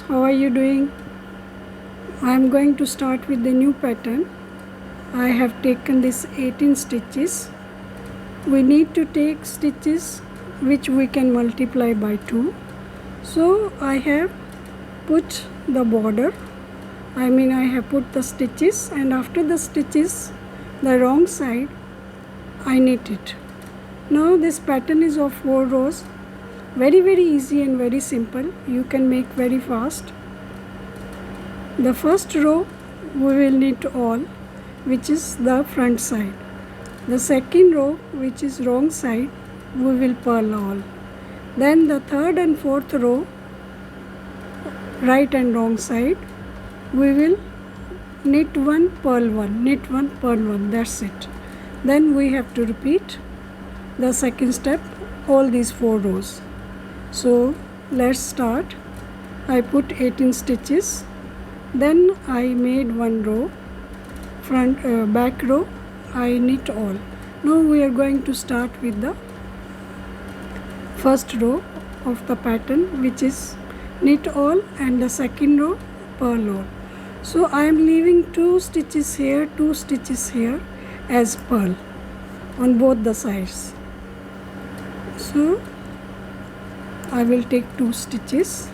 friends, how are you doing? I am going to start with the new pattern. I have taken this 18 stitches. We need to take stitches which we can multiply by 2. So I have put the border. I have put the stitches, and after the stitches, the wrong side, I knit it. Now this pattern is of 4 rows. Very easy and very simple. You can make very fast. The first row we will knit all, which is the front side. The second row, which is wrong side, we will purl all. Then the third and fourth row, right and wrong side, we will knit one, purl one, knit one, purl one. That's it. Then we have to repeat the second step, all these 4 rows. So let's start. I put 18 stitches. Then I made one row, back row, I knit all. Now we are going to start with the first row of the pattern, which is knit all, and the second row, purl all. So I am leaving 2 stitches here, 2 stitches here as purl on both the sides. So I will take 2 stitches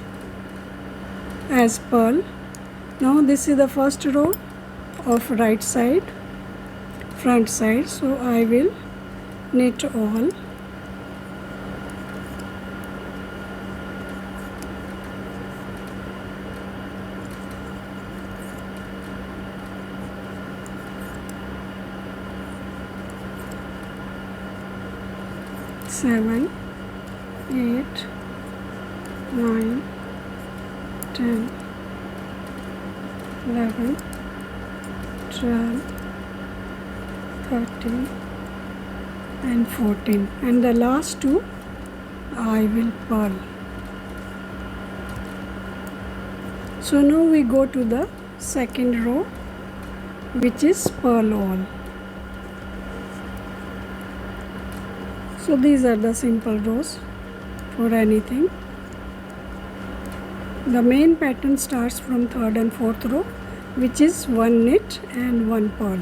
as purl. Now this is the first row of right side, front side, so I will knit all. Seven, 8, 9, 10, 11, 12, 13 and 14, and the last 2 I will purl. So now we go to the second row, which is purl all. So these are the simple rows for anything. The main pattern starts from third and fourth row, which is 1 knit and 1 purl.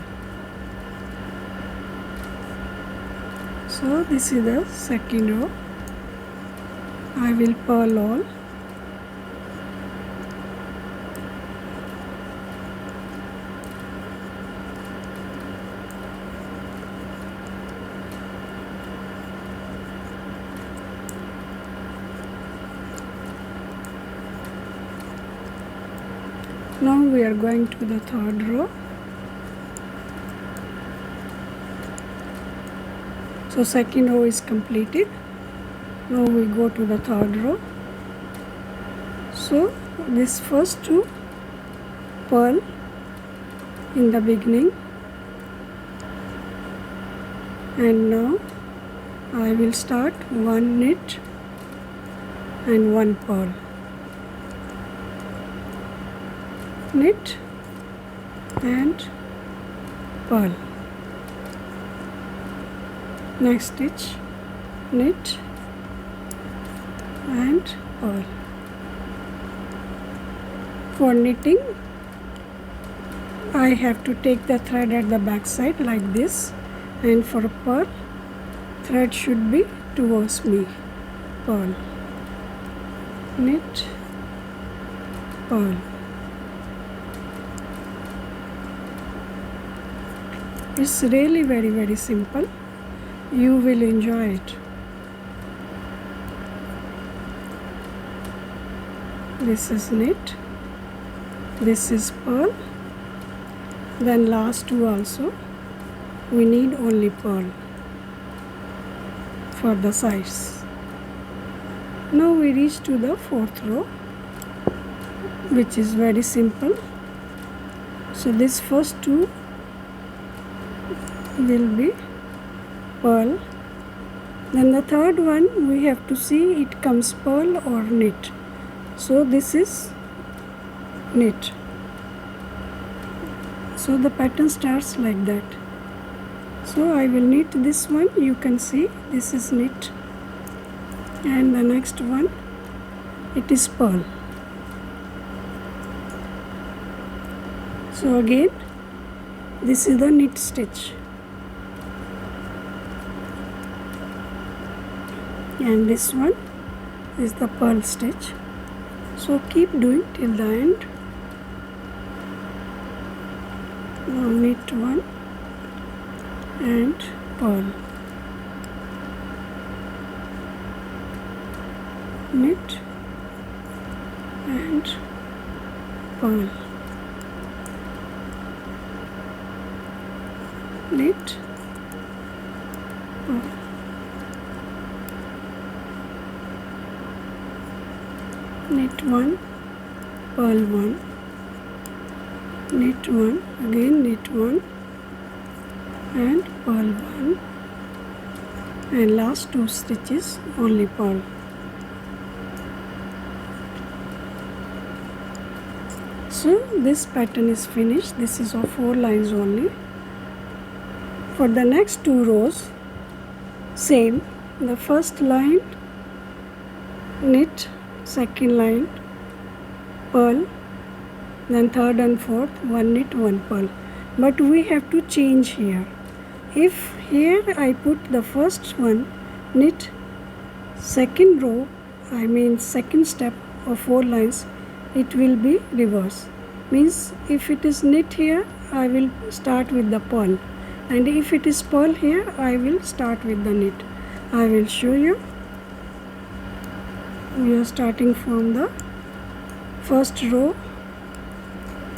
So this is the second row. I will purl all. Now we are going to the third row. So second row is completed. Now we go to the third row. So this first 2 purl in the beginning, and now I will start 1 knit and 1 purl. Knit and purl. Next stitch, knit and purl. For knitting, I have to take the thread at the back side like this, and for purl, thread should be towards me. Purl, knit, purl. It's really very simple. You will enjoy it. This is knit, this is purl, then last 2 also. We need only purl for the sides. Now we reach to the fourth row, which is very simple. So this first 2 will be purl. Then the third one, we have to see it comes purl or knit. So this is knit. So the pattern starts like that. So I will knit this one. You can see this is knit, and the next one it is purl. So again, this is the knit stitch, and this one is the purl stitch. So keep doing till the end. Now knit one and purl, knit and purl, knit, purl, knit one, purl one, knit one, again knit one and purl one, and last two stitches only purl. So this pattern is finished. This is of 4 lines only. For the next 2 rows, same, the first line knit, second line purl, then third and fourth one knit, one purl. But we have to change here. If here I put the first one knit, second row, I mean second step of 4 lines, it will be reverse. Means if it is knit here, I will start with the purl, and if it is purl here, I will start with the knit. I will show you. We are starting from the first row,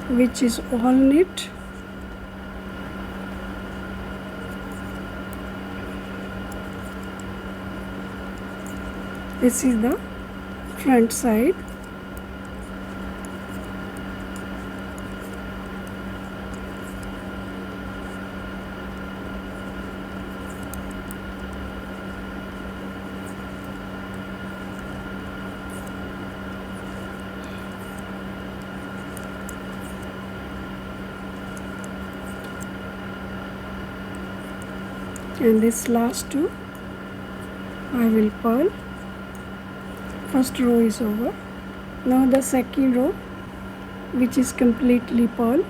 which is all knit. This is the front side. And this last two I will purl. First row is over. Now the second row, which is completely purl.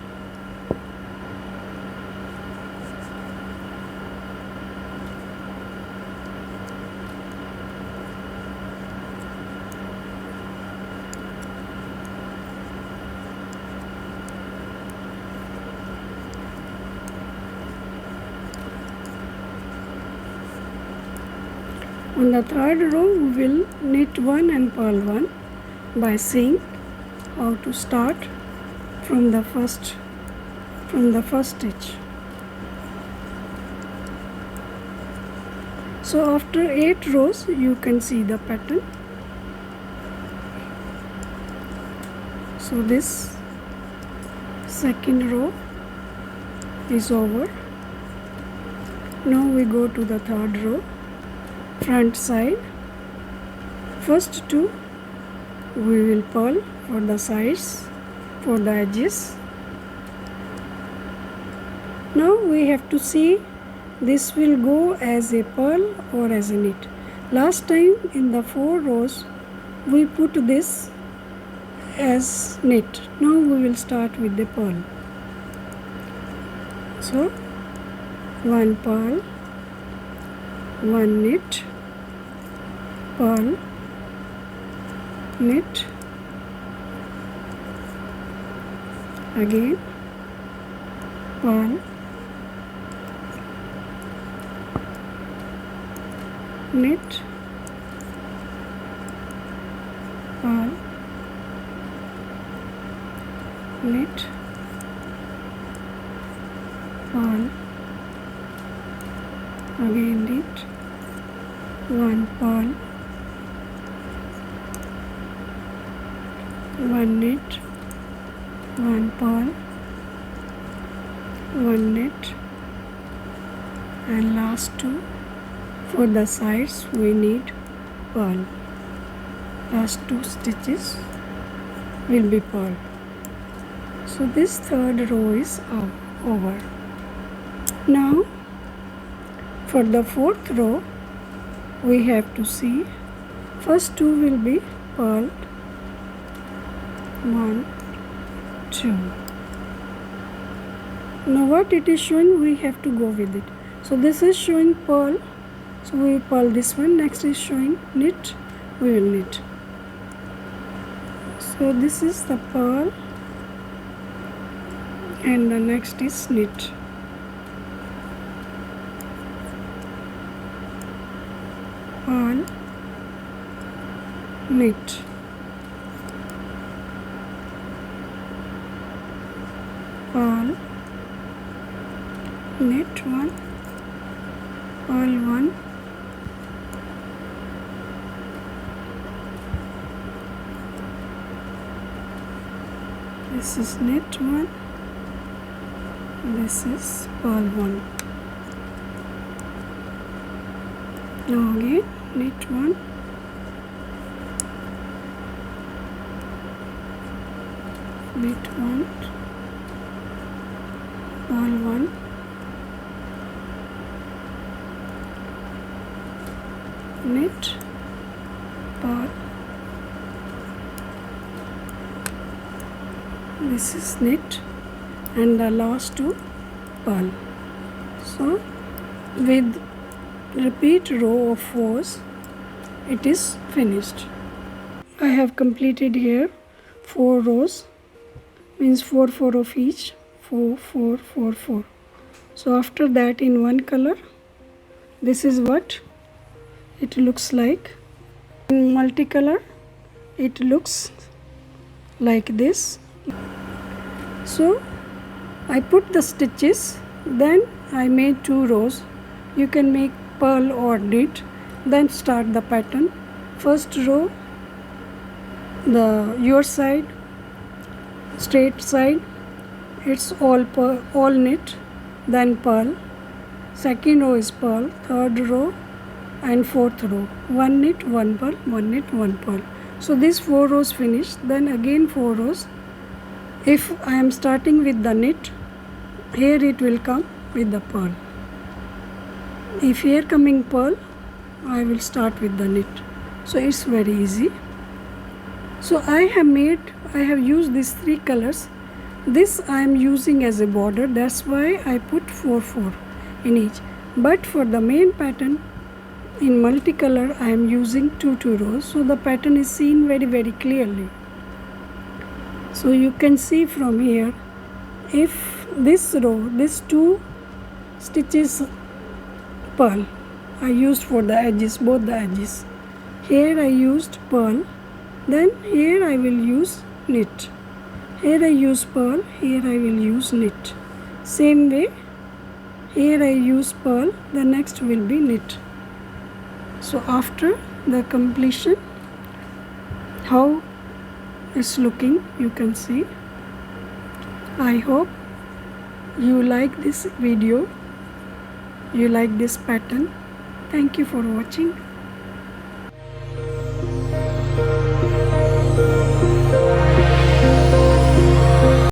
On the third row, we will knit one and purl one by seeing how to start from the first stitch. So after 8 rows, you can see the pattern. So this second row is over. Now we go to the third row. Front side, first two we will purl for the sides, for the edges. Now we have to see this will go as a purl or as a knit. Last time in the 4 rows we put this as knit. Now we will start with the purl. So one purl, one knit, purl, knit, again purl, knit, purl, knit, purl, again knit, one purl, one knit, one purl, one knit, and last two for the sides we need purl. Last 2 stitches will be purl. So this third row is over. Now for the 4th row we have to see first 2 will be purled, 1, 2, Now what it is showing, we have to go with it. So this is showing pearl, so we will pearl this one. Next is showing knit, we will knit. So this is the pearl and the next is knit. Pearl, knit. Pearl, knit one, pearl one, this is knit one, this is pearl one. Now again knit one, knit one, pearl one, knit, pearl, this is knit, and the last two pearl. So with repeat row of 4s it is finished. I have completed here 4 rows, means 4 4 of each, 4 4 4 4. So after that, in one color, this is what it looks like. In multicolor it looks like this. So I put the stitches, then I made 2 rows. You can make pearl or knit, then start the pattern. First row, your side, straight side, it's all knit, then pearl. Second row is pearl, third row and fourth row, 1 knit, 1 pearl, 1 knit, 1 pearl. So these 4 rows finished, then again 4 rows. If I am starting with the knit, here it will come with the pearl. If here coming pearl, I will start with the knit. So it's very easy. So I have used these 3 colors. This I am using as a border, that's why I put 4 4 in each. But for the main pattern in multicolor, I am using 2 2 rows, so the pattern is seen very clearly. So you can see from here, if this row, these 2 stitches pearl I used for the edges, both the edges. Here I used pearl, then here I will use knit. Here I use pearl, here I will use knit. Same way, here I use pearl, the next will be knit. So after the completion, how it's looking, you can see. I hope you like this video, you like this pattern. Thank you for watching.